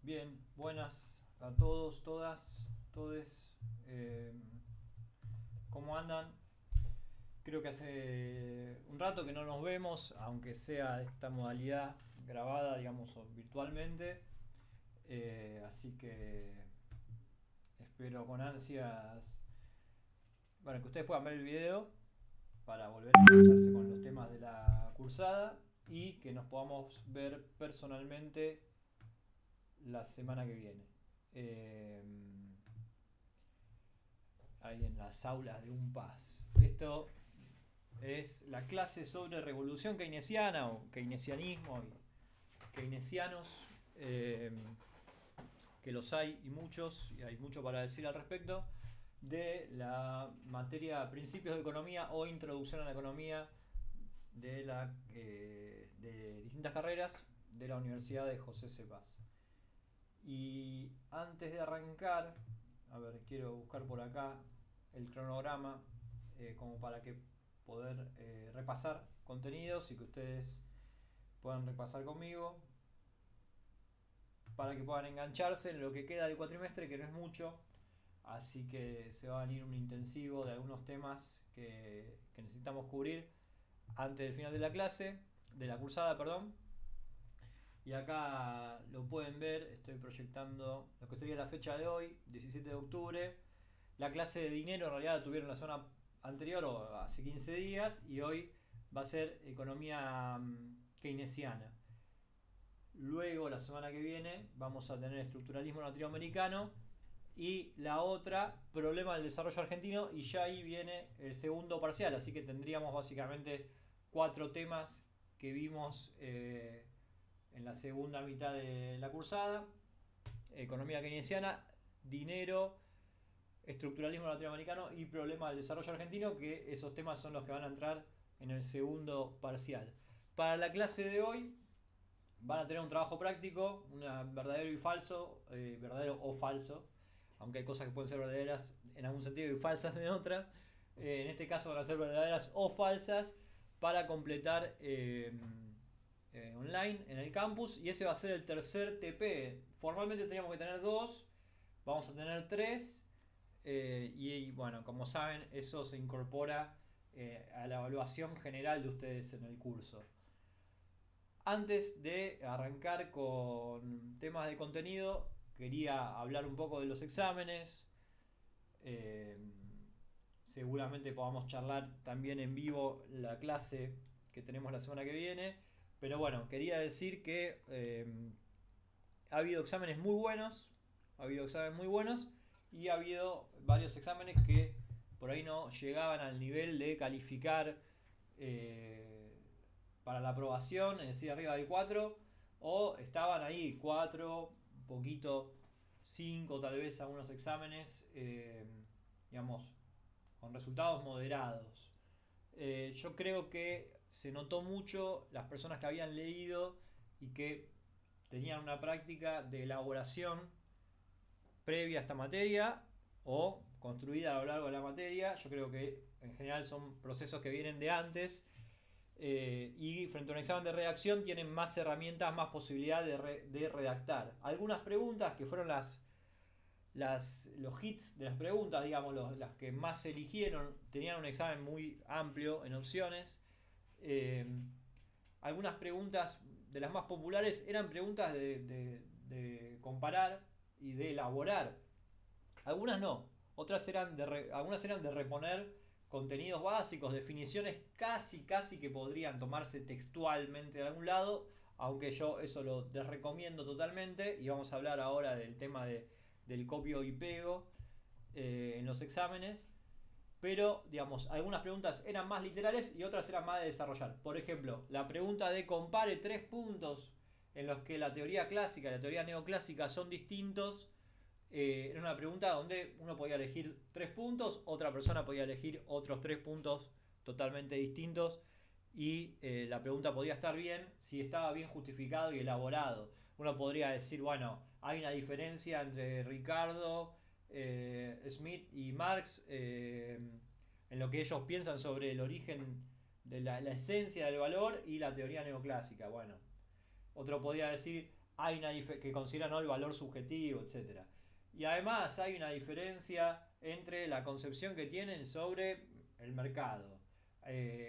Bien, buenas a todos, todas, todes. ¿Cómo andan? Creo que hace un rato que no nos vemos, aunque sea esta modalidad grabada, digamos, o virtualmente. Así que espero con ansias, bueno, que ustedes puedan ver el video para volver a engancharse con los temas de la cursada y que nos podamos ver personalmente la semana que viene. Eh, Ahí en las aulas de UNPAS. Esto es la clase sobre revolución keynesiana o keynesianismo y keynesianos, que los hay y muchos, y hay mucho para decir al respecto, de la materia Principios de Economía o Introducción a la Economía de distintas carreras de la Universidad de José C. Paz. Y antes de arrancar, a ver, quiero buscar por acá el cronograma, como para que poder repasar contenidos y que ustedes puedan repasar conmigo, para que puedan engancharse en lo que queda del cuatrimestre, que no es mucho, así que se va a venir un intensivo de algunos temas que necesitamos cubrir antes del final de la clase, de la cursada, perdón. Y acá lo pueden ver, estoy proyectando lo que sería la fecha de hoy, 17 de octubre. La clase de dinero en realidad la tuvieron la semana anterior o hace 15 días y hoy va a ser economía keynesiana. Luego, la semana que viene, vamos a tener estructuralismo latinoamericano y la otra, problema del desarrollo argentino, y ya ahí viene el segundo parcial, así que tendríamos básicamente 4 temas que vimos en la segunda mitad de la cursada: economía keynesiana, dinero, estructuralismo latinoamericano y problema del desarrollo argentino, que esos temas son los que van a entrar en el segundo parcial. Para la clase de hoy van a tener un trabajo práctico, una verdadero y falso, verdadero o falso, aunque hay cosas que pueden ser verdaderas en algún sentido y falsas en otra. En este caso van a ser verdaderas o falsas para completar online en el campus, y ese va a ser el tercer TP. Formalmente teníamos que tener 2, vamos a tener 3, y bueno, como saben, eso se incorpora a la evaluación general de ustedes en el curso. Antes de arrancar con temas de contenido, quería hablar un poco de los exámenes. Eh, Seguramente podamos charlar también en vivo la clase que tenemos la semana que viene. Pero bueno, quería decir que ha habido exámenes muy buenos. Ha habido exámenes muy buenos y ha habido varios exámenes que por ahí no llegaban al nivel de calificar para la aprobación, es decir, arriba del 4, o estaban ahí 4, un poquito 5 tal vez algunos exámenes, digamos, con resultados moderados. Yo creo que se notó mucho las personas que habían leído y que tenían una práctica de elaboración previa a esta materia o construida a lo largo de la materia. Yo creo que en general son procesos que vienen de antes, y frente a un examen de redacción tienen más herramientas, más posibilidad de redactar. Algunas preguntas que fueron los hits de las preguntas, digamos, las que más se eligieron, tenían un examen muy amplio en opciones. Eh, Algunas preguntas de las más populares eran preguntas de comparar y de elaborar. Algunas no, algunas eran de reponer contenidos básicos, definiciones casi que podrían tomarse textualmente de algún lado, aunque yo eso lo desrecomiendo totalmente, y vamos a hablar ahora del tema del copio y pego en los exámenes. Pero, digamos, algunas preguntas eran más literales y otras eran más de desarrollar. Por ejemplo, la pregunta de compare 3 puntos en los que la teoría clásica y la teoría neoclásica son distintos. Era una pregunta donde uno podía elegir 3 puntos, otra persona podía elegir otros 3 puntos totalmente distintos, y la pregunta podía estar bien si estaba bien justificado y elaborado. Uno podría decir, bueno, hay una diferencia entre Ricardo, Smith y Marx, en lo que ellos piensan sobre el origen de la esencia del valor y la teoría neoclásica. Bueno, otro podría decir, hay que considera, ¿no?, el valor subjetivo, etcétera. Y además hay una diferencia entre la concepción que tienen sobre el mercado.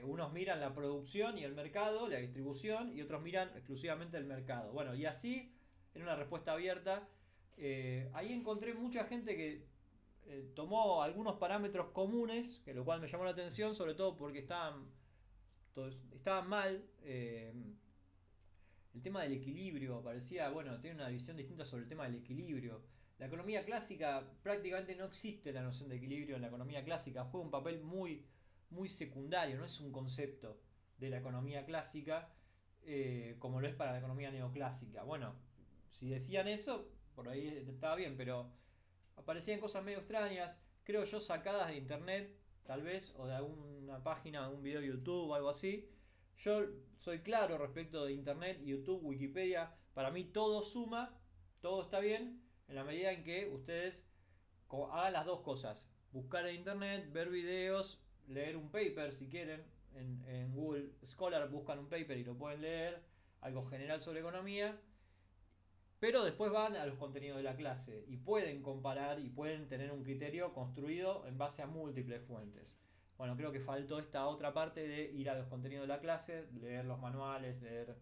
Unos miran la producción y el mercado, la distribución, y otros miran exclusivamente el mercado. Bueno, y así, en una respuesta abierta, ahí encontré mucha gente que tomó algunos parámetros comunes, que lo cual me llamó la atención, sobre todo porque estaban mal. El tema del equilibrio parecía, bueno, tiene una visión distinta sobre el tema del equilibrio. La economía clásica, prácticamente no existe la noción de equilibrio en la economía clásica, juega un papel muy secundario, no es un concepto de la economía clásica como lo es para la economía neoclásica. Bueno, si decían eso, por ahí estaba bien, pero aparecían cosas medio extrañas, creo yo, sacadas de internet, tal vez, o de alguna página, de un video de YouTube o algo así. Yo soy claro respecto de internet, YouTube, Wikipedia. Para mí todo suma, todo está bien, en la medida en que ustedes hagan las dos cosas. Buscar en internet, ver videos, leer un paper si quieren. En Google Scholar buscan un paper y lo pueden leer, algo general sobre economía. Pero después van a los contenidos de la clase y pueden comparar y pueden tener un criterio construido en base a múltiples fuentes. Bueno, creo que faltó esta otra parte de ir a los contenidos de la clase, leer los manuales, leer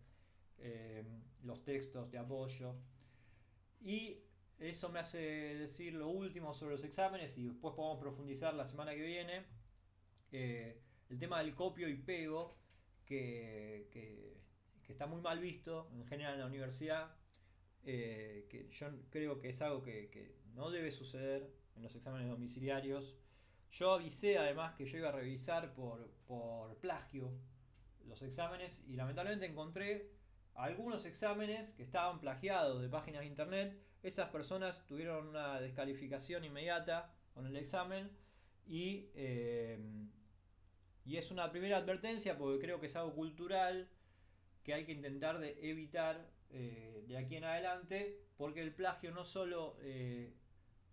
los textos de apoyo. Y eso me hace decir lo último sobre los exámenes y después podemos profundizar la semana que viene. El tema del copio y pego, que está muy mal visto en general en la universidad. Que yo creo que es algo que no debe suceder en los exámenes domiciliarios. Yo avisé además que yo iba a revisar por plagio los exámenes y lamentablemente encontré algunos exámenes que estaban plagiados de páginas de internet. Esas personas tuvieron una descalificación inmediata con el examen y es una primera advertencia porque creo que es algo cultural que hay que intentar de evitar de aquí en adelante, porque el plagio no solo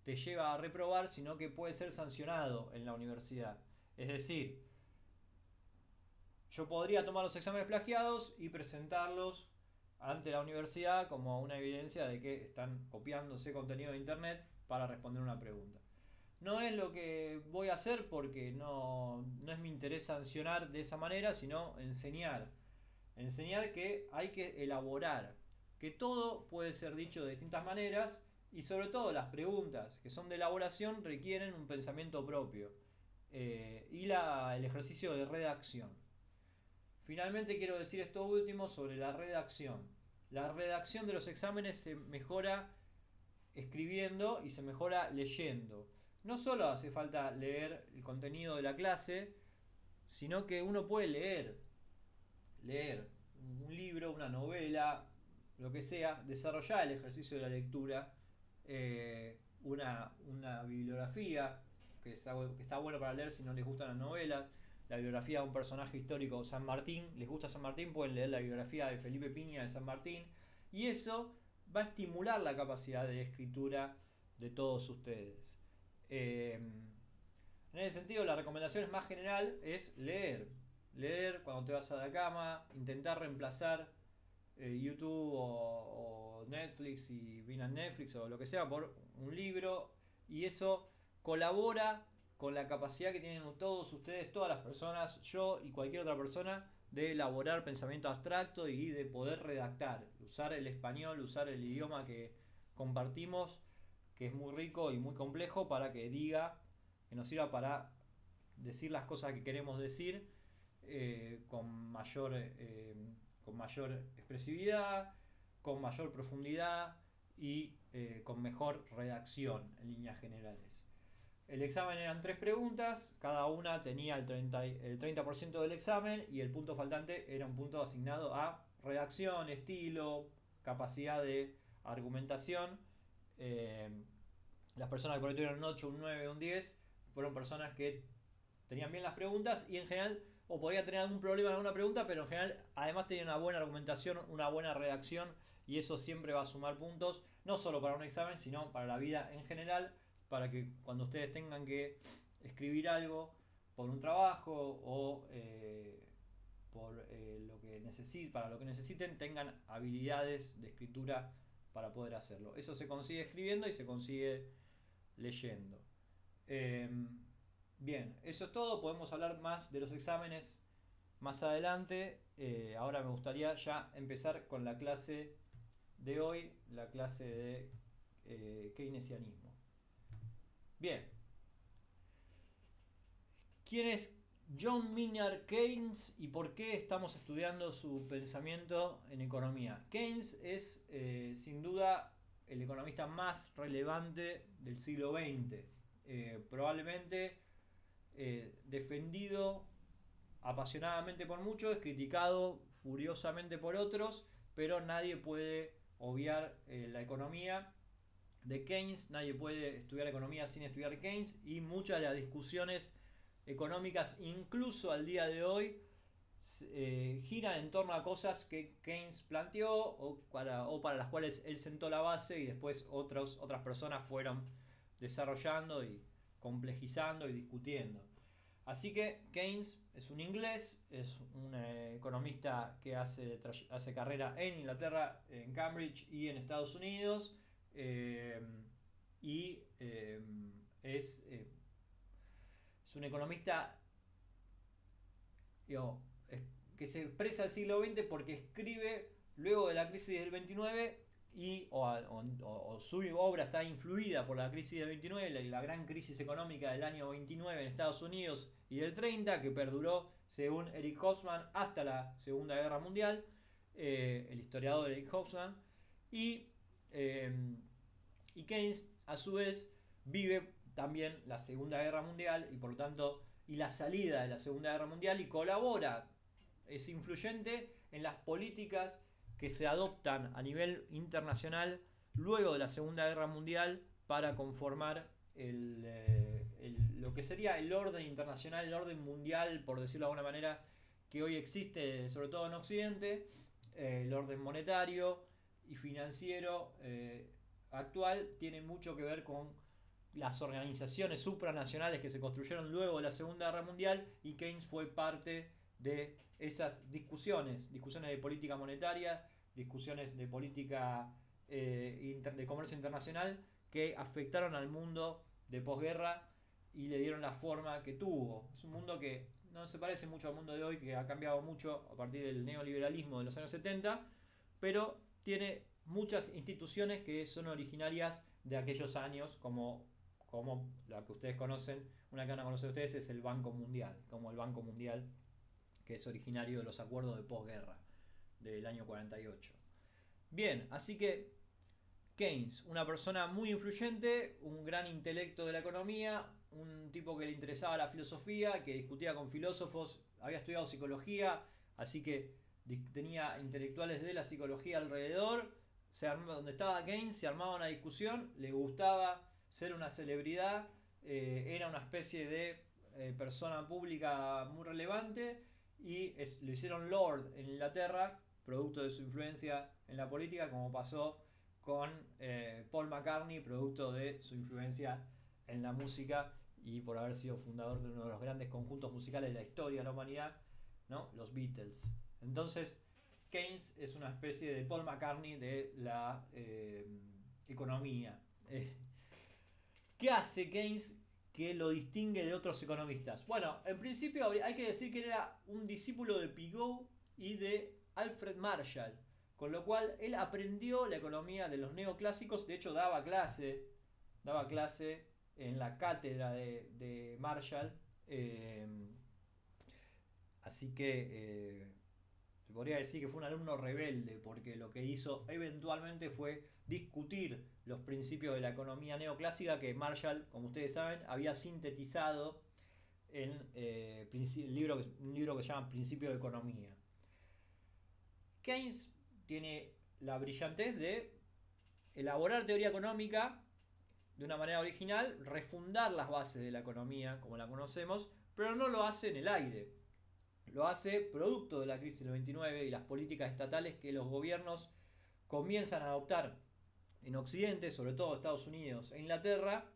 te lleva a reprobar, sino que puede ser sancionado en la universidad. Es decir, yo podría tomar los exámenes plagiados y presentarlos ante la universidad como una evidencia de que están copiándose contenido de internet para responder una pregunta. No es lo que voy a hacer porque no es mi interés sancionar de esa manera, sino enseñar que hay que elaborar, que todo puede ser dicho de distintas maneras y sobre todo las preguntas que son de elaboración requieren un pensamiento propio y el ejercicio de redacción. Finalmente quiero decir esto último sobre la redacción. La redacción de los exámenes se mejora escribiendo y se mejora leyendo. No solo hace falta leer el contenido de la clase, sino que uno puede leer un libro, una novela, lo que sea, desarrollar el ejercicio de la lectura, una bibliografía, que es algo que está bueno para leer si no les gustan las novelas, la biografía de un personaje histórico, San Martín, les gusta San Martín, pueden leer la biografía de Felipe Piña de San Martín, y eso va a estimular la capacidad de escritura de todos ustedes. En ese sentido, la recomendación más general es leer cuando te vas a la cama, intentar reemplazar YouTube o Netflix y bien a Netflix o lo que sea por un libro, y eso colabora con la capacidad que tienen todos ustedes, todas las personas, yo y cualquier otra persona, de elaborar pensamiento abstracto y de poder redactar, usar el español, usar el idioma que compartimos, que es muy rico y muy complejo, para que nos sirva para decir las cosas que queremos decir con mayor expresividad, con mayor profundidad y con mejor redacción en líneas generales. El examen eran 3 preguntas, cada una tenía el 30% del examen y el punto faltante era un punto asignado a redacción, estilo, capacidad de argumentación. Las personas que por ahí tuvieron un 8, un 9, un 10 fueron personas que tenían bien las preguntas y en general, o podían tener algún problema en alguna pregunta, pero en general además tenían una buena argumentación, una buena redacción, y eso siempre va a sumar puntos, no solo para un examen, sino para la vida en general, para que cuando ustedes tengan que escribir algo por un trabajo o para lo que necesiten, tengan habilidades de escritura para poder hacerlo. Eso se consigue escribiendo y se consigue leyendo. Bien, eso es todo. Podemos hablar más de los exámenes más adelante. Ahora me gustaría ya empezar con la clase de hoy, la clase de keynesianismo. Bien. ¿Quién es John Maynard Keynes y por qué estamos estudiando su pensamiento en economía? Keynes es sin duda el economista más relevante del siglo XX. Probablemente defendido apasionadamente por muchos, criticado furiosamente por otros, pero nadie puede obviar la economía de Keynes, nadie puede estudiar economía sin estudiar Keynes, y muchas de las discusiones económicas, incluso al día de hoy, giran en torno a cosas que Keynes planteó o para las cuales él sentó la base y después otras personas fueron desarrollando y complejizando y discutiendo. Así que Keynes es un inglés, es un economista que hace carrera en Inglaterra, en Cambridge y en Estados Unidos, es un economista que se expresa el siglo XX porque escribe luego de la crisis del 29 o su obra está influida por la crisis del 29, la gran crisis económica del año 29 en Estados Unidos y del 30, que perduró, según Eric Hobsbawm, hasta la Segunda Guerra Mundial, el historiador Eric Hobsbawm, y Keynes a su vez vive también la Segunda Guerra Mundial y por lo tanto la salida de la Segunda Guerra Mundial, y colabora, es influyente en las políticas que se adoptan a nivel internacional luego de la Segunda Guerra Mundial para conformar lo que sería el orden internacional, el orden mundial, por decirlo de alguna manera, que hoy existe sobre todo en Occidente. El orden monetario y financiero actual tiene mucho que ver con las organizaciones supranacionales que se construyeron luego de la Segunda Guerra Mundial, y Keynes fue parte de esas discusiones de política monetaria, discusiones de política de comercio internacional que afectaron al mundo de posguerra y le dieron la forma que tuvo. Es un mundo que no se parece mucho al mundo de hoy, que ha cambiado mucho a partir del neoliberalismo de los años 70, pero tiene muchas instituciones que son originarias de aquellos años, como la que ustedes conocen. Una que van a conocer ustedes es el Banco Mundial, como el Banco Mundial, que es originario de los acuerdos de posguerra del año 48. Bien, así que Keynes, una persona muy influyente, un gran intelecto de la economía, un tipo que le interesaba la filosofía, que discutía con filósofos, había estudiado psicología, así que tenía intelectuales de la psicología alrededor. Donde estaba Keynes se armaba una discusión, le gustaba ser una celebridad, era una especie de persona pública muy relevante, y lo hicieron Lord en Inglaterra, producto de su influencia en la política, como pasó con Paul McCartney, producto de su influencia en la música y por haber sido fundador de uno de los grandes conjuntos musicales de la historia de la humanidad, ¿no? Los Beatles. Entonces Keynes es una especie de Paul McCartney de la economía. ¿Qué hace Keynes que lo distingue de otros economistas? Bueno, en principio hay que decir que era un discípulo de Pigou y de Alfred Marshall, con lo cual él aprendió la economía de los neoclásicos. De hecho daba clase en la cátedra de Marshall, así que se podría decir que fue un alumno rebelde, porque lo que hizo eventualmente fue discutir los principios de la economía neoclásica que Marshall, como ustedes saben, había sintetizado en un libro que se llama Principios de Economía. Keynes tiene la brillantez de elaborar teoría económica de una manera original, refundar las bases de la economía como la conocemos, pero no lo hace en el aire. Lo hace producto de la crisis del 29 y las políticas estatales que los gobiernos comienzan a adoptar en Occidente, sobre todo Estados Unidos e Inglaterra,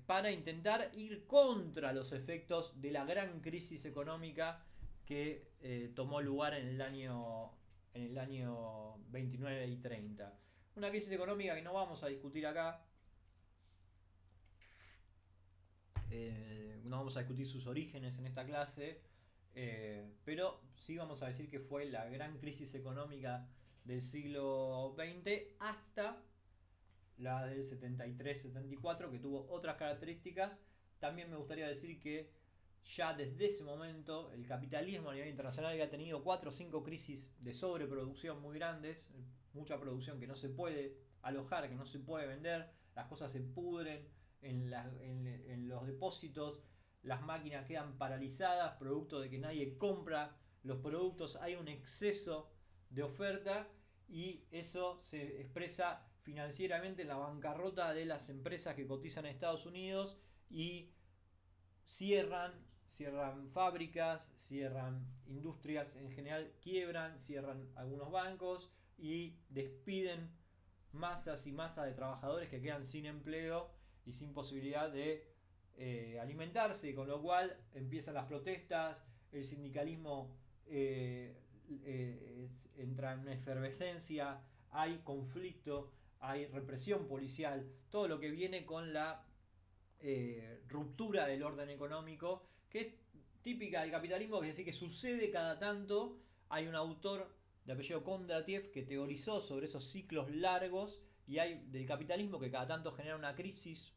para intentar ir contra los efectos de la gran crisis económica que tomó lugar en el año 29 y 30. Una crisis económica que no vamos a discutir acá, no vamos a discutir sus orígenes en esta clase, pero sí vamos a decir que fue la gran crisis económica del siglo XX hasta la del 73-74, que tuvo otras características. También me gustaría decir que ya desde ese momento el capitalismo a nivel internacional había tenido 4 o 5 crisis de sobreproducción muy grandes, mucha producción que no se puede alojar, que no se puede vender, las cosas se pudren en los depósitos, las máquinas quedan paralizadas, producto de que nadie compra los productos, hay un exceso de oferta y eso se expresa financieramente en la bancarrota de las empresas que cotizan en Estados Unidos y cierran fábricas, cierran industrias en general, quiebran, cierran algunos bancos y despiden masas y masas de trabajadores que quedan sin empleo y sin posibilidad de alimentarse, con lo cual empiezan las protestas, el sindicalismo entra en una efervescencia, hay conflicto, hay represión policial, todo lo que viene con la ruptura del orden económico, que es típica del capitalismo, que es decir, que sucede cada tanto. Hay un autor de apellido Kondratiev que teorizó sobre esos ciclos largos y hay del capitalismo que cada tanto genera una crisis.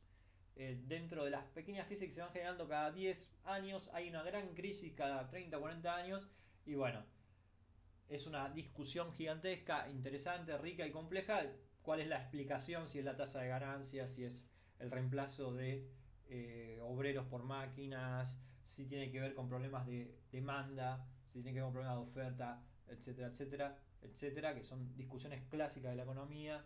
Dentro de las pequeñas crisis que se van generando cada 10 años, hay una gran crisis cada 30 o 40 años y bueno, es una discusión gigantesca, interesante, rica y compleja. ¿Cuál es la explicación? Si es la tasa de ganancias, si es el reemplazo de obreros por máquinas, si tiene que ver con problemas de demanda, si tiene que ver con problemas de oferta, etcétera, etcétera, etcétera, que son discusiones clásicas de la economía,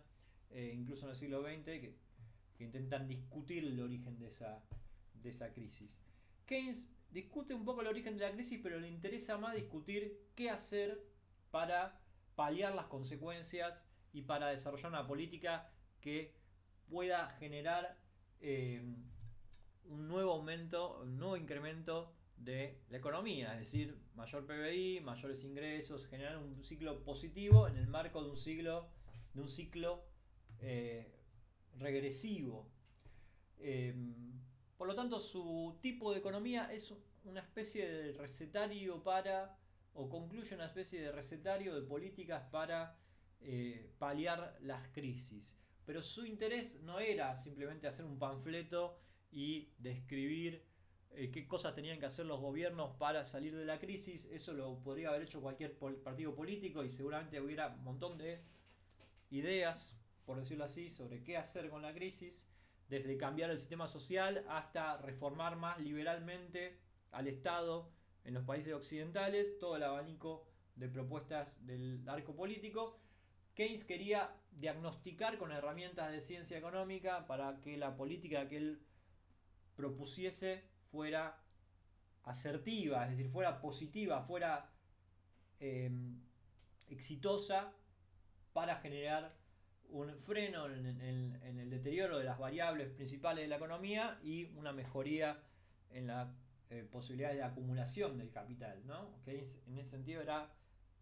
incluso en el siglo XX, que intentan discutir el origen de esa crisis. Keynes discute un poco el origen de la crisis, pero le interesa más discutir qué hacer para paliar las consecuencias y para desarrollar una política que pueda generar un nuevo aumento, un nuevo incremento de la economía, es decir, mayor PBI, mayores ingresos, generar un ciclo positivo en el marco de un ciclo regresivo. Por lo tanto, su tipo de economía es una especie de recetario o concluye una especie de recetario de políticas para paliar las crisis. Pero su interés no era simplemente hacer un panfleto y describir qué cosas tenían que hacer los gobiernos para salir de la crisis. Eso lo podría haber hecho cualquier partido político y seguramente hubiera un montón de ideas, por decirlo así, sobre qué hacer con la crisis, desde cambiar el sistema social hasta reformar más liberalmente al Estado en los países occidentales, todo el abanico de propuestas del arco político. Keynes quería diagnosticar con herramientas de ciencia económica para que la política que él propusiese fuera asertiva, es decir, fuera positiva, fuera exitosa para generar un freno en el deterioro de las variables principales de la economía y una mejoría en las posibilidades de acumulación del capital, ¿no? Keynes en ese sentido era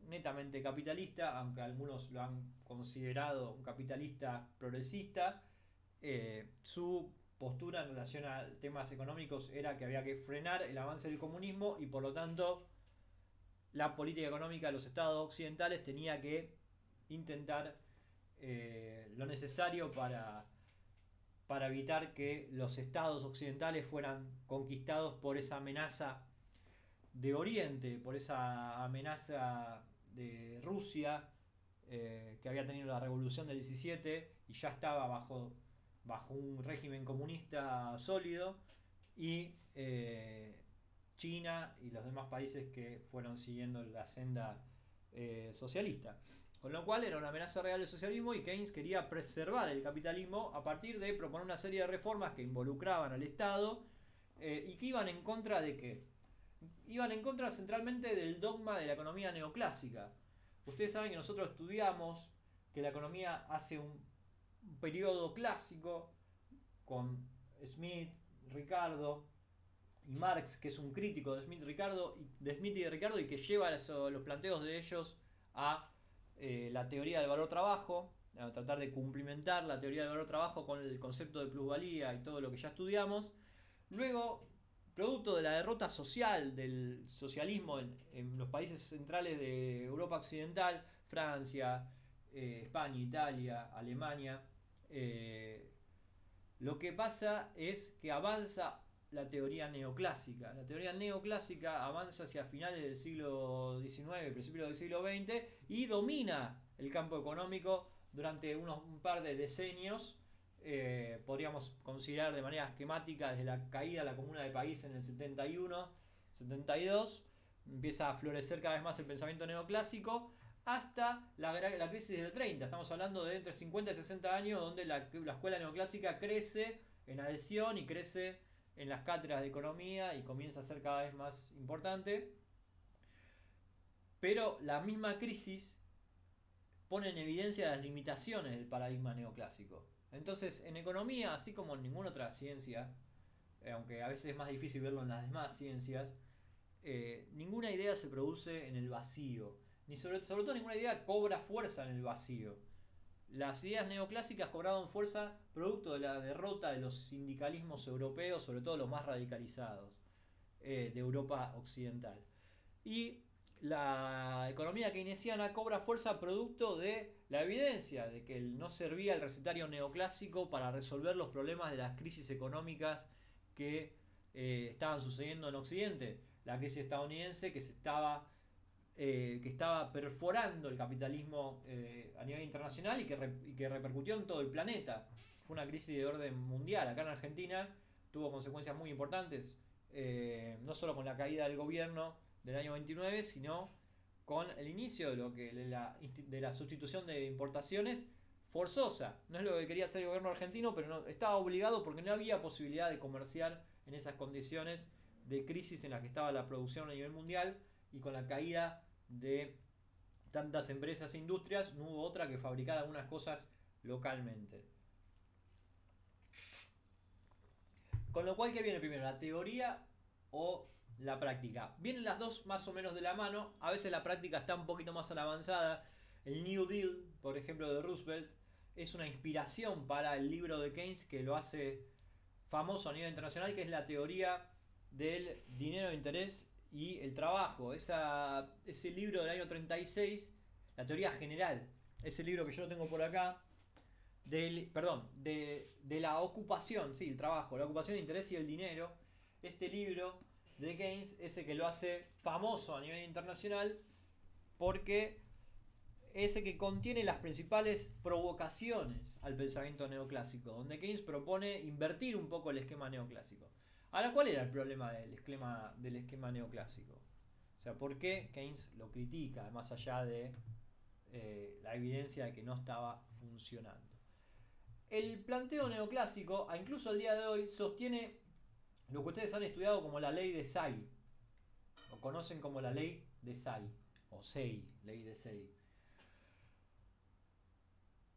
netamente capitalista, aunque algunos lo han considerado un capitalista progresista. Su postura en relación a temas económicos era que había que frenar el avance del comunismo y por lo tanto la política económica de los estados occidentales tenía que intentar lo necesario para evitar que los estados occidentales fueran conquistados por esa amenaza de Oriente, por esa amenaza de Rusia, que había tenido la revolución del 17 y ya estaba bajo un régimen comunista sólido, y China y los demás países que fueron siguiendo la senda socialista. Con lo cual era una amenaza real del socialismo y Keynes quería preservar el capitalismo a partir de proponer una serie de reformas que involucraban al Estado y que iban en contra de ¿qué? Iban en contra centralmente del dogma de la economía neoclásica. Ustedes saben que nosotros estudiamos que la economía hace un periodo clásico con Smith, Ricardo y Marx, que es un crítico de Smith, y de Ricardo, y que lleva los planteos de ellos a la teoría del valor trabajo, a tratar de cumplimentar la teoría del valor trabajo con el concepto de plusvalía y todo lo que ya estudiamos. Luego, producto de la derrota social del socialismo en los países centrales de Europa Occidental, Francia, España, Italia, Alemania, lo que pasa es que avanza la teoría neoclásica. La teoría neoclásica avanza hacia finales del siglo XIX, principios del siglo XX, y domina el campo económico durante un par de decenios. Podríamos considerar de manera esquemática desde la caída de la Comuna de París en el 71, 72, empieza a florecer cada vez más el pensamiento neoclásico, hasta la crisis del 30. Estamos hablando de entre 50 y 60 años, donde la escuela neoclásica crece en adhesión y crece en las cátedras de economía y comienza a ser cada vez más importante. Pero la misma crisis pone en evidencia las limitaciones del paradigma neoclásico. Entonces, en economía, así como en ninguna otra ciencia, aunque a veces es más difícil verlo en las demás ciencias, ninguna idea se produce en el vacío, ni sobre todo ninguna idea cobra fuerza en el vacío. Las ideas neoclásicas cobraron fuerza producto de la derrota de los sindicalismos europeos, sobre todo los más radicalizados de Europa Occidental. Y la economía keynesiana cobra fuerza producto de la evidencia de que no servía el recetario neoclásico para resolver los problemas de las crisis económicas que estaban sucediendo en Occidente. La crisis estadounidense que estaba perforando el capitalismo a nivel internacional y que repercutió en todo el planeta. Fue una crisis de orden mundial. Acá en Argentina tuvo consecuencias muy importantes, no solo con la caída del gobierno del año 29, sino con el inicio de la sustitución de importaciones forzosa. No es lo que quería hacer el gobierno argentino, pero no, estaba obligado porque no había posibilidad de comerciar en esas condiciones de crisis en las que estaba la producción a nivel mundial, y con la caída de tantas empresas e industrias no hubo otra que fabricar algunas cosas localmente. Con lo cual, ¿qué viene primero? ¿La teoría o la práctica? Vienen las dos más o menos de la mano. A veces la práctica está un poquito más a la avanzada. El New Deal, por ejemplo, de Roosevelt, es una inspiración para el libro de Keynes que lo hace famoso a nivel internacional, que es la teoría del dinero de interés y el trabajo. Ese libro del año 36, la teoría general, ese libro que yo lo tengo por acá, de la ocupación, sí, el trabajo, la ocupación de interés y el dinero. Este libro de Keynes, ese que lo hace famoso a nivel internacional, porque ese que contiene las principales provocaciones al pensamiento neoclásico, donde Keynes propone invertir un poco el esquema neoclásico. Ahora, ¿cuál era el problema del esquema neoclásico? O sea, ¿por qué Keynes lo critica, más allá de la evidencia de que no estaba funcionando? El planteo neoclásico, incluso al día de hoy, sostiene lo que ustedes han estudiado como la ley de Say, o conocen como la ley de Say, o Say, ley de Say.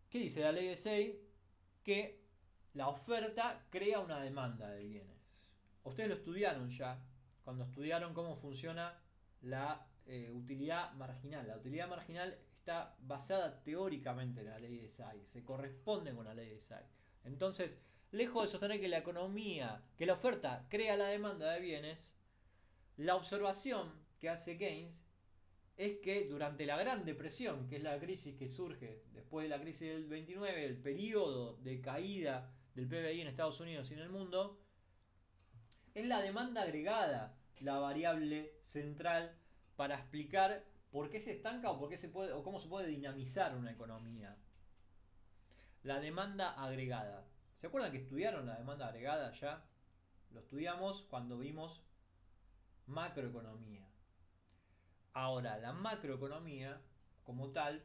¿Qué dice la ley de Say? Que la oferta crea una demanda de bienes. Ustedes lo estudiaron ya, cuando estudiaron cómo funciona la utilidad marginal. La utilidad marginal está basada teóricamente en la ley de Say, se corresponde con la ley de Say. Entonces, lejos de sostener que la economía, que la oferta crea la demanda de bienes, la observación que hace Keynes es que durante la Gran Depresión, que es la crisis que surge después de la crisis del 29, el periodo de caída del PBI en Estados Unidos y en el mundo, es la demanda agregada la variable central para explicar por qué se estanca o cómo se puede dinamizar una economía. La demanda agregada. ¿Se acuerdan que estudiaron la demanda agregada ya? Lo estudiamos cuando vimos macroeconomía. Ahora, la macroeconomía como tal,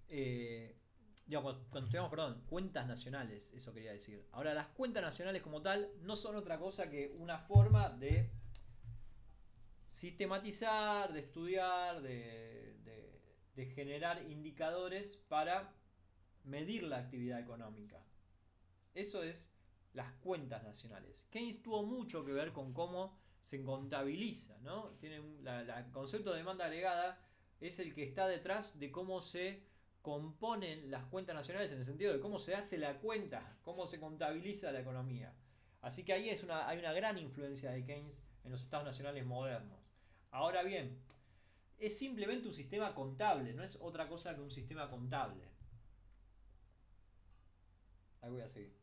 cuando estudiamos, cuentas nacionales, eso quería decir. Ahora, las cuentas nacionales como tal no son otra cosa que una forma de sistematizar, de estudiar, de generar indicadores para medir la actividad económica. Eso es las cuentas nacionales. Keynes tuvo mucho que ver con cómo se contabiliza, ¿no? El concepto de demanda agregada es el que está detrás de cómo se componen las cuentas nacionales, en el sentido de cómo se hace la cuenta, cómo se contabiliza la economía. Así que ahí hay una gran influencia de Keynes en los estados nacionales modernos. Ahora bien, es simplemente un sistema contable, no es otra cosa que un sistema contable. Ahí voy a seguir.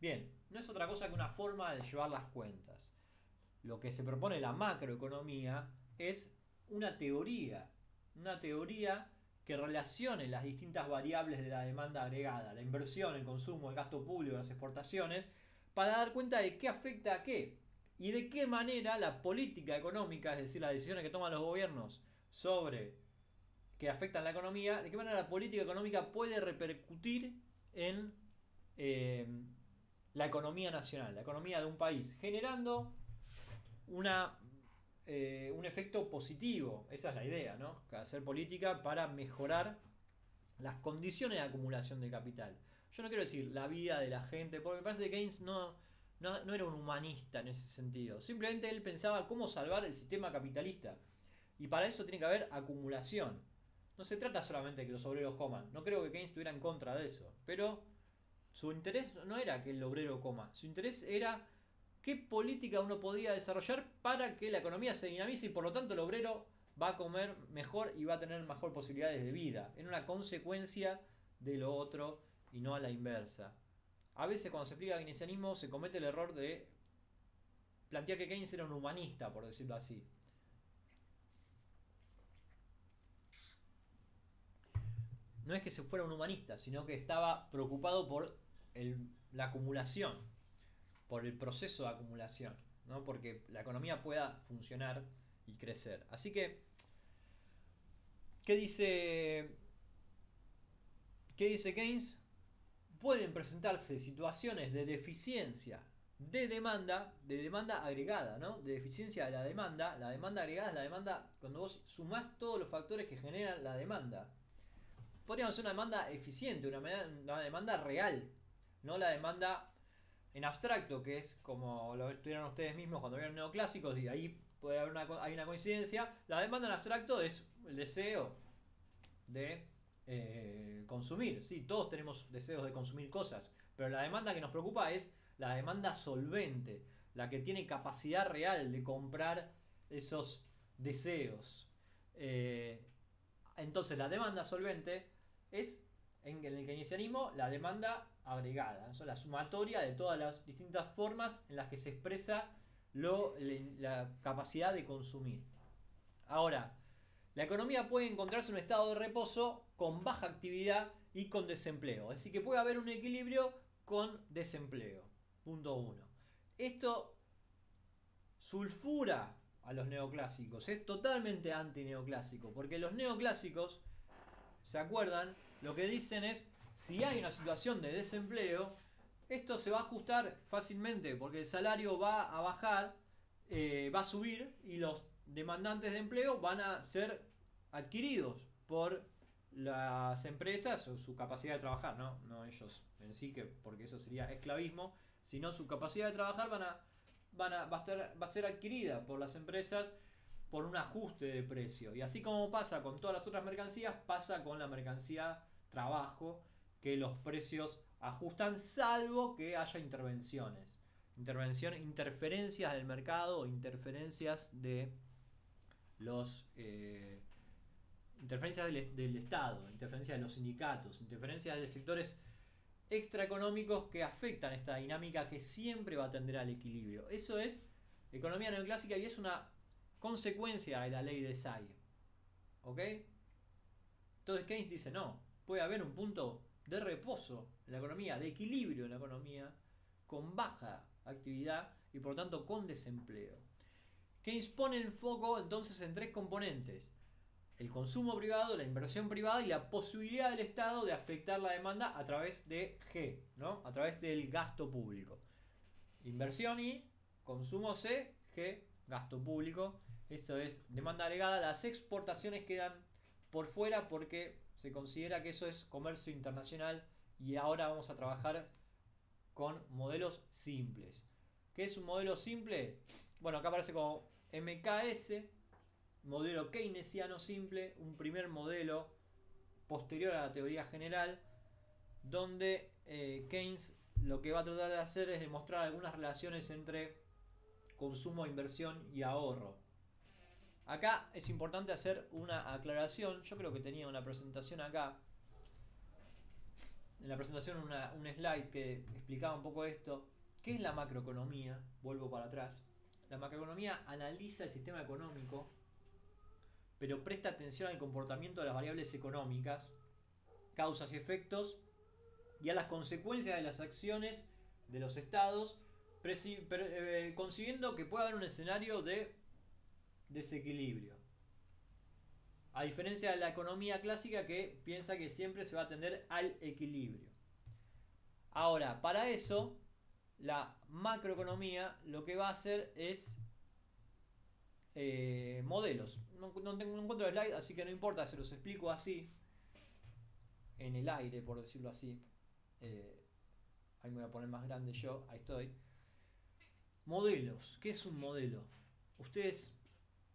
Bien, no es otra cosa que una forma de llevar las cuentas. Lo que se propone la macroeconomía es una teoría que relacione las distintas variables de la demanda agregada, la inversión, el consumo, el gasto público, las exportaciones, para dar cuenta de qué afecta a qué y de qué manera la política económica, es decir, las decisiones que toman los gobiernos sobre que afectan la economía, de qué manera la política económica puede repercutir en la economía nacional, la economía de un país, generando un efecto positivo. Esa es la idea, ¿no? Hacer política para mejorar las condiciones de acumulación de capital. Yo no quiero decir la vida de la gente, porque me parece que Keynes no era un humanista en ese sentido. Simplemente él pensaba cómo salvar el sistema capitalista. Y para eso tiene que haber acumulación. No se trata solamente de que los obreros coman. No creo que Keynes estuviera en contra de eso. Pero su interés no era que el obrero coma. Su interés era qué política uno podía desarrollar para que la economía se dinamice y por lo tanto el obrero va a comer mejor y va a tener mejor posibilidades de vida. En una consecuencia de lo otro y no a la inversa. A veces cuando se explica keynesianismo se comete el error de plantear que Keynes era un humanista, por decirlo así. No es que se fuera un humanista, sino que estaba preocupado por la acumulación, por el proceso de acumulación, ¿no? Porque la economía pueda funcionar y crecer. Así que, ¿qué dice Keynes? Pueden presentarse situaciones de deficiencia de demanda agregada, ¿no? De deficiencia de la demanda. La demanda agregada es la demanda cuando vos sumás todos los factores que generan la demanda. Podríamos hacer una demanda eficiente, una demanda real, no la demanda en abstracto, que es como lo estudiaron ustedes mismos cuando vieron neoclásicos, y ahí puede haber hay una coincidencia. La demanda en abstracto es el deseo de consumir. Sí, todos tenemos deseos de consumir cosas, pero la demanda que nos preocupa es la demanda solvente, la que tiene capacidad real de comprar esos deseos. Entonces la demanda solvente es, en el keynesianismo, la demanda agregada, ¿no? La sumatoria de todas las distintas formas en las que se expresa la capacidad de consumir. Ahora, la economía puede encontrarse en un estado de reposo con baja actividad y con desempleo. Es decir, que puede haber un equilibrio con desempleo. Punto 1. Esto sulfura a los neoclásicos. Es totalmente antineoclásico. Porque los neoclásicos, ¿se acuerdan? Lo que dicen es, si hay una situación de desempleo, esto se va a ajustar fácilmente porque el salario va a bajar, va a subir y los demandantes de empleo van a ser adquiridos por las empresas o su capacidad de trabajar, no ellos en sí, porque eso sería esclavismo, sino su capacidad de trabajar va a ser adquirida por las empresas por un ajuste de precio. Y así como pasa con todas las otras mercancías, pasa con la mercancía trabajo, que los precios ajustan salvo que haya intervenciones. Interferencias del mercado o interferencias de interferencias del Estado, interferencias de los sindicatos, interferencias de sectores extraeconómicos que afectan esta dinámica que siempre va a tender al equilibrio. Eso es economía neoclásica y es una consecuencia de la ley de Say. ¿Ok? Entonces Keynes dice, no, puede haber un punto de reposo en la economía, de equilibrio en la economía, con baja actividad y por lo tanto con desempleo. Keynes pone el foco entonces en tres componentes: el consumo privado, la inversión privada y la posibilidad del Estado de afectar la demanda a través de G, ¿no? A través del gasto público. Inversión I, consumo C, G, gasto público. Eso es demanda agregada. Las exportaciones quedan por fuera porque se considera que eso es comercio internacional y ahora vamos a trabajar con modelos simples. ¿Qué es un modelo simple? Bueno, acá aparece como MKS, modelo keynesiano simple, un primer modelo posterior a la teoría general, donde Keynes lo que va a tratar de hacer es demostrar algunas relaciones entre consumo, inversión y ahorro. Acá es importante hacer una aclaración. Yo creo que tenía una presentación acá. En la presentación un slide que explicaba un poco esto. ¿Qué es la macroeconomía? Vuelvo para atrás. La macroeconomía analiza el sistema económico, pero presta atención al comportamiento de las variables económicas, causas y efectos, y a las consecuencias de las acciones de los estados, concibiendo que puede haber un escenario de desequilibrio. A diferencia de la economía clásica que piensa que siempre se va a tender al equilibrio. Ahora, para eso, la macroeconomía lo que va a hacer es modelos. No encuentro el slide, así que no importa, se los explico así, en el aire, por decirlo así. Ahí me voy a poner más grande yo, ahí estoy. Modelos, ¿qué es un modelo? Ustedes,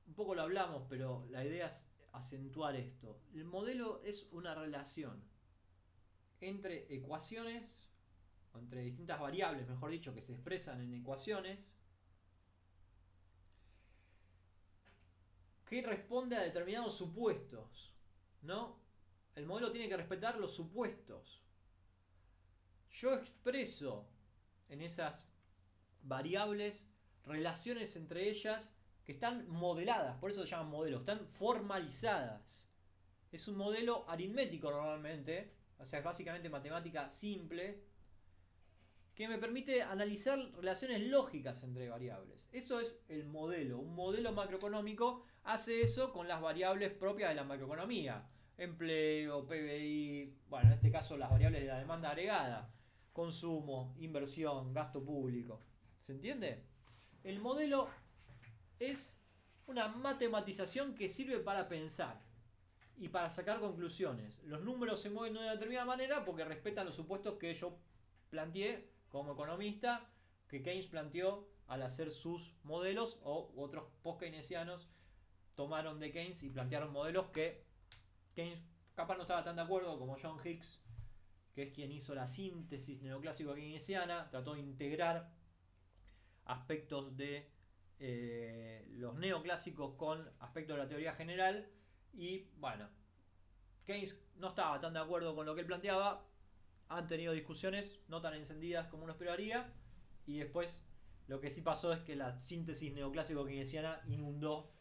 un poco lo hablamos, pero la idea es acentuar esto. El modelo es una relación entre ecuaciones, o entre distintas variables, mejor dicho, que se expresan en ecuaciones, que responde a determinados supuestos, ¿no? El modelo tiene que respetar los supuestos. Yo expreso en esas variables relaciones entre ellas que están modeladas, por eso se llaman modelos, están formalizadas. Es un modelo aritmético normalmente, o sea, básicamente matemática simple, que me permite analizar relaciones lógicas entre variables. Eso es el modelo. Un modelo macroeconómico hace eso con las variables propias de la macroeconomía. Empleo, PBI, bueno, en este caso las variables de la demanda agregada, consumo, inversión, gasto público. ¿Se entiende? El modelo es una matematización que sirve para pensar y para sacar conclusiones. Los números se mueven de una determinada manera porque respetan los supuestos que yo planteé como economista, que Keynes planteó al hacer sus modelos, o otros post-keynesianos tomaron de Keynes y plantearon modelos que Keynes capaz no estaba tan de acuerdo, como John Hicks, que es quien hizo la síntesis neoclásico keynesiana, trató de integrar aspectos de los neoclásicos con aspectos de la teoría general, y bueno, Keynes no estaba tan de acuerdo con lo que él planteaba. Han tenido discusiones no tan encendidas como uno esperaría, y después lo que sí pasó es que la síntesis neoclásico keynesiana inundó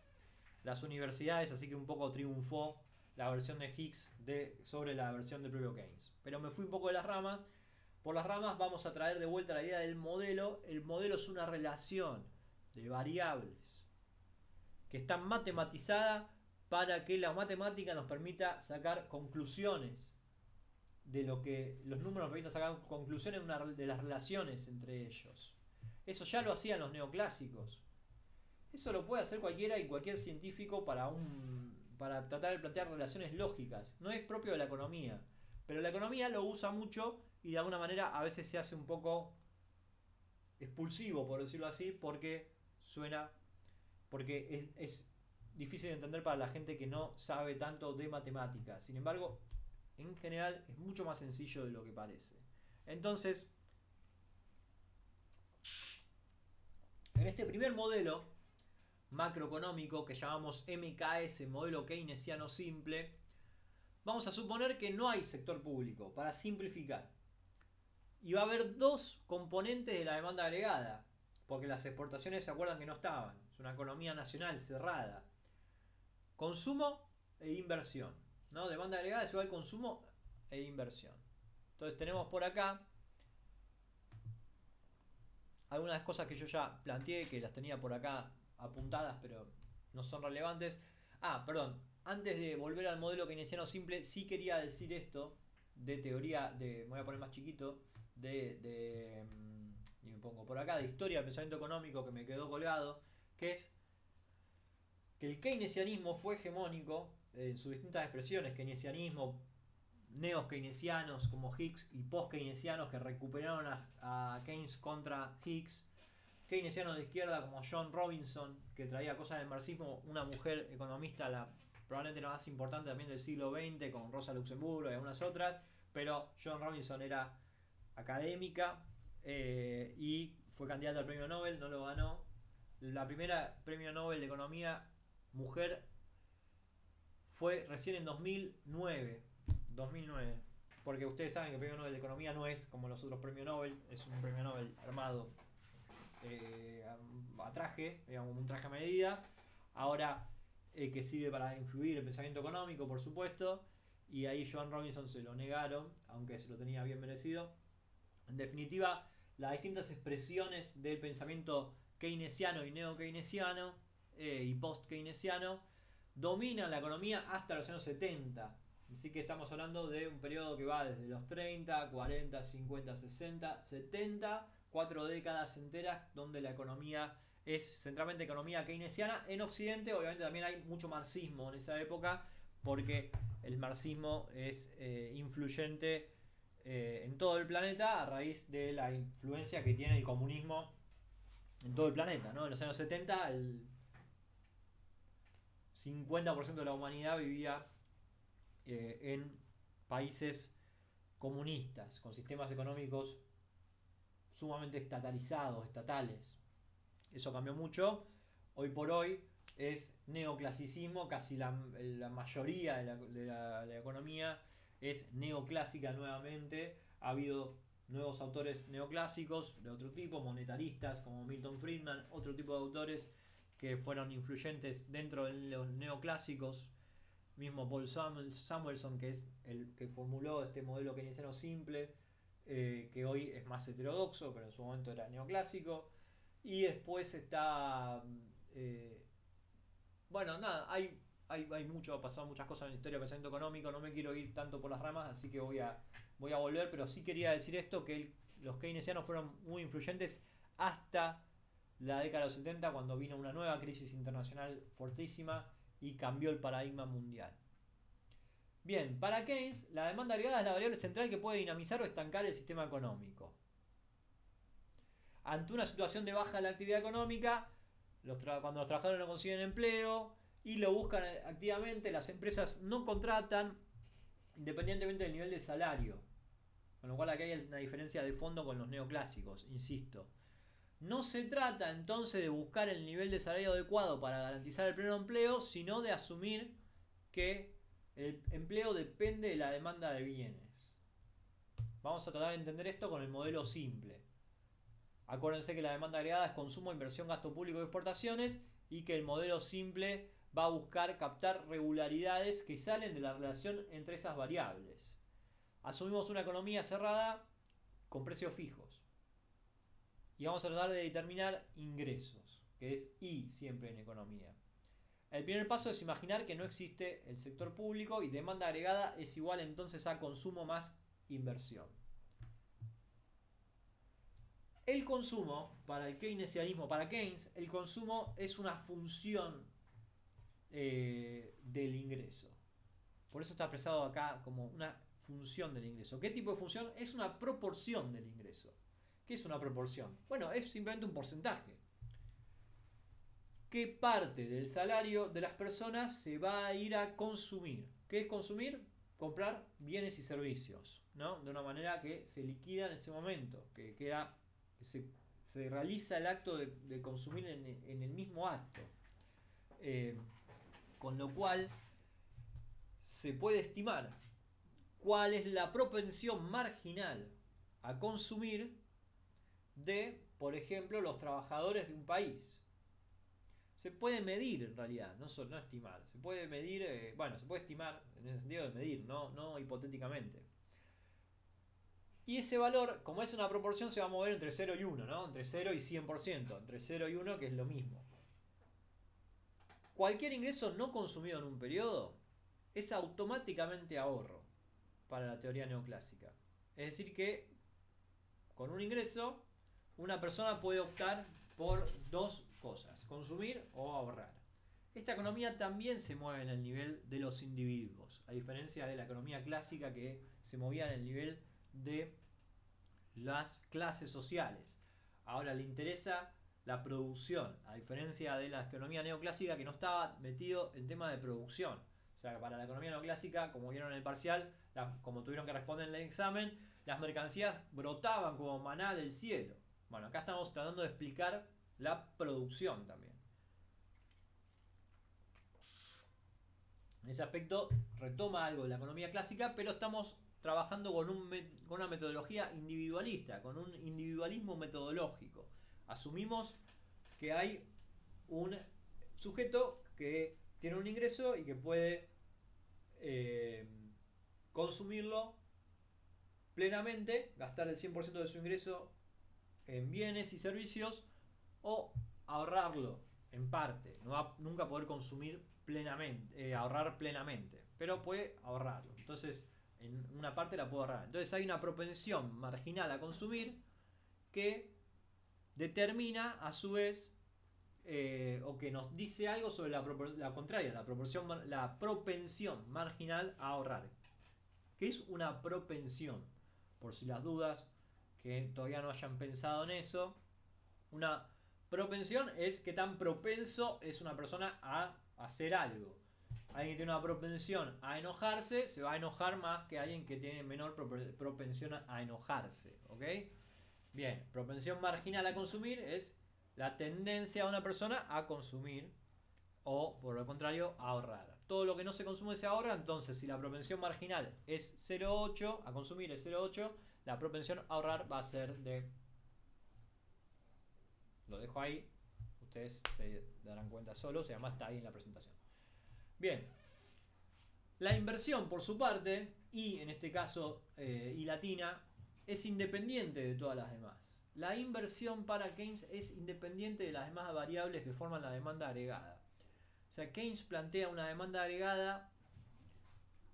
las universidades, así que un poco triunfó la versión de Hicks sobre la versión del propio Keynes. Pero me fui un poco de las ramas. Por las ramas vamos a traer de vuelta la idea del modelo. El modelo es una relación de variables que está matematizada para que la matemática nos permita sacar conclusiones de lo que los números nos permiten sacar conclusiones de las relaciones entre ellos. Eso ya lo hacían los neoclásicos. Eso lo puede hacer cualquiera y cualquier científico para tratar de plantear relaciones lógicas. No es propio de la economía, pero la economía lo usa mucho y de alguna manera a veces se hace un poco expulsivo, por decirlo así, porque es difícil de entender para la gente que no sabe tanto de matemáticas. Sin embargo, en general es mucho más sencillo de lo que parece. Entonces, en este primer modelo macroeconómico que llamamos MKS, modelo keynesiano simple, vamos a suponer que no hay sector público, para simplificar. Y va a haber dos componentes de la demanda agregada, porque las exportaciones se acuerdan que no estaban. Es una economía nacional cerrada. Consumo e inversión, ¿no? Demanda agregada es igual a consumo e inversión. Entonces tenemos por acá algunas cosas que yo ya planteé, que las tenía por acá apuntadas, pero no son relevantes. Perdón, antes de volver al modelo keynesiano simple, sí quería decir esto de teoría, me voy a poner más chiquito, y me pongo por acá, de historia del pensamiento económico, que me quedó colgado, que es que el keynesianismo fue hegemónico en sus distintas expresiones, keynesianismo, neo-keynesianos como Hicks y post-keynesianos que recuperaron a Keynes contra Hicks, keynesianos de izquierda como John Robinson, que traía cosas del marxismo, una mujer economista, probablemente la más importante también del siglo XX, con Rosa Luxemburgo y algunas otras, pero John Robinson era académica y fue candidata al premio Nobel, no lo ganó. La primera premio Nobel de Economía mujer fue recién en 2009, porque ustedes saben que el premio Nobel de Economía no es como los otros premios Nobel, es un premio Nobel armado a traje, digamos, un traje a medida. Ahora, que sirve para influir el pensamiento económico, por supuesto, y ahí John Robinson se lo negaron, aunque se lo tenía bien merecido. En definitiva, las distintas expresiones del pensamiento keynesiano y neo-keynesiano y post-keynesiano dominan la economía hasta los años 70. Así que estamos hablando de un periodo que va desde los 30, 40, 50, 60, 70, 4 décadas enteras donde la economía es centralmente economía keynesiana. En Occidente obviamente también hay mucho marxismo en esa época, porque el marxismo es influyente en todo el planeta a raíz de la influencia que tiene el comunismo en todo el planeta, ¿no? En los años 70 el 50% de la humanidad vivía en países comunistas, con sistemas económicos sumamente estatalizados, estatales. Eso cambió mucho. Hoy por hoy es neoclasicismo, casi la mayoría de la economía es neoclásica nuevamente. Ha habido nuevos autores neoclásicos de otro tipo, monetaristas como Milton Friedman, otro tipo de autores que fueron influyentes dentro de los neoclásicos. Mismo Paul Samuelson, que es el que formuló este modelo keynesiano simple, que hoy es más heterodoxo, pero en su momento era neoclásico. Y después está... bueno, nada, hay mucho, ha pasado muchas cosas en la historia del pensamiento económico, no me quiero ir tanto por las ramas, así que voy a volver, pero sí quería decir esto, que los keynesianos fueron muy influyentes hasta la década de los 70, cuando vino una nueva crisis internacional fortísima y cambió el paradigma mundial. Bien, para Keynes, la demanda agregada es la variable central que puede dinamizar o estancar el sistema económico. Ante una situación de baja de la actividad económica, cuando los trabajadores no consiguen empleo y lo buscan activamente, las empresas no contratan independientemente del nivel de salario. Con lo cual aquí hay una diferencia de fondo con los neoclásicos, insisto. No se trata entonces de buscar el nivel de salario adecuado para garantizar el pleno empleo, sino de asumir que el empleo depende de la demanda de bienes. Vamos a tratar de entender esto con el modelo simple. Acuérdense que la demanda agregada es consumo, inversión, gasto público y exportaciones, y que el modelo simple va a buscar captar regularidades que salen de la relación entre esas variables. Asumimos una economía cerrada con precios fijos. Y vamos a tratar de determinar ingresos, que es I siempre en economía. El primer paso es imaginar que no existe el sector público y demanda agregada es igual entonces a consumo más inversión. El consumo, para el keynesianismo, para Keynes, el consumo es una función del ingreso. Por eso está expresado acá como una función del ingreso. ¿Qué tipo de función? Es una proporción del ingreso. ¿Qué es una proporción? Bueno, es simplemente un porcentaje. ¿Qué parte del salario de las personas se va a ir a consumir? ¿Qué es consumir? Comprar bienes y servicios, ¿no? De una manera que se liquida en ese momento, que queda, se realiza el acto de consumir en el mismo acto. Con lo cual se puede estimar cuál es la propensión marginal a consumir de, por ejemplo, los trabajadores de un país. Se puede medir en realidad, no estimar. Se puede medir, se puede estimar en el sentido de medir, no hipotéticamente. Y ese valor, como es una proporción, se va a mover entre 0 y 1, ¿no? Entre 0 y 100%, entre 0 y 1, que es lo mismo. Cualquier ingreso no consumido en un periodo es automáticamente ahorro para la teoría neoclásica. Es decir que con un ingreso una persona puede optar por dos cosas, consumir o ahorrar. esta economía también se mueve en el nivel de los individuos, a diferencia de la economía clásica que se movía en el nivel de las clases sociales. Ahora le interesa la producción, a diferencia de la economía neoclásica que no estaba metido en tema de producción. O sea, para la economía neoclásica, como vieron en el parcial, como tuvieron que responder en el examen, las mercancías brotaban como maná del cielo. Bueno, acá estamos tratando de explicar la producción también. En ese aspecto retoma algo de la economía clásica, pero estamos trabajando con una metodología individualista, con un individualismo metodológico. Asumimos que hay un sujeto que tiene un ingreso y que puede consumirlo plenamente, gastar el 100% de su ingreso en bienes y servicios, o ahorrarlo en parte. No va nunca a poder consumir plenamente, ahorrar plenamente, pero puede ahorrarlo. Entonces, en una parte la puede ahorrar. Entonces hay una propensión marginal a consumir que determina a su vez o que nos dice algo sobre la contraria, la propensión marginal a ahorrar. ¿Qué es una propensión? Por si las dudas que todavía no hayan pensado en eso, una propensión es qué tan propenso es una persona a hacer algo. Alguien que tiene una propensión a enojarse se va a enojar más que alguien que tiene menor propensión a enojarse. ¿Ok? Bien, propensión marginal a consumir es la tendencia de una persona a consumir o, por lo contrario, a ahorrar. Todo lo que no se consume se ahorra, entonces si la propensión marginal es 0,8, a consumir es 0,8, la propensión a ahorrar va a ser de... Lo dejo ahí, ustedes se darán cuenta solos y además está ahí en la presentación. Bien, la inversión por su parte, y en este caso I latina, es independiente de todas las demás. La inversión para Keynes es independiente de las demás variables que forman la demanda agregada. O sea, Keynes plantea una demanda agregada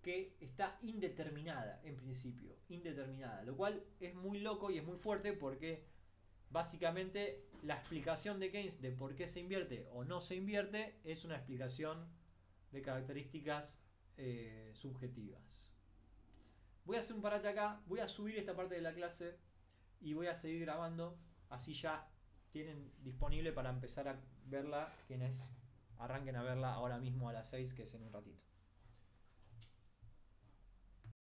que está indeterminada en principio, indeterminada, lo cual es muy loco y es muy fuerte porque básicamente la explicación de Keynes de por qué se invierte o no se invierte es una explicación de características subjetivas. Voy a hacer un parate acá, voy a subir esta parte de la clase y voy a seguir grabando, así ya tienen disponible para empezar a verla quienes arranquen a verla ahora mismo a las 6, que es en un ratito.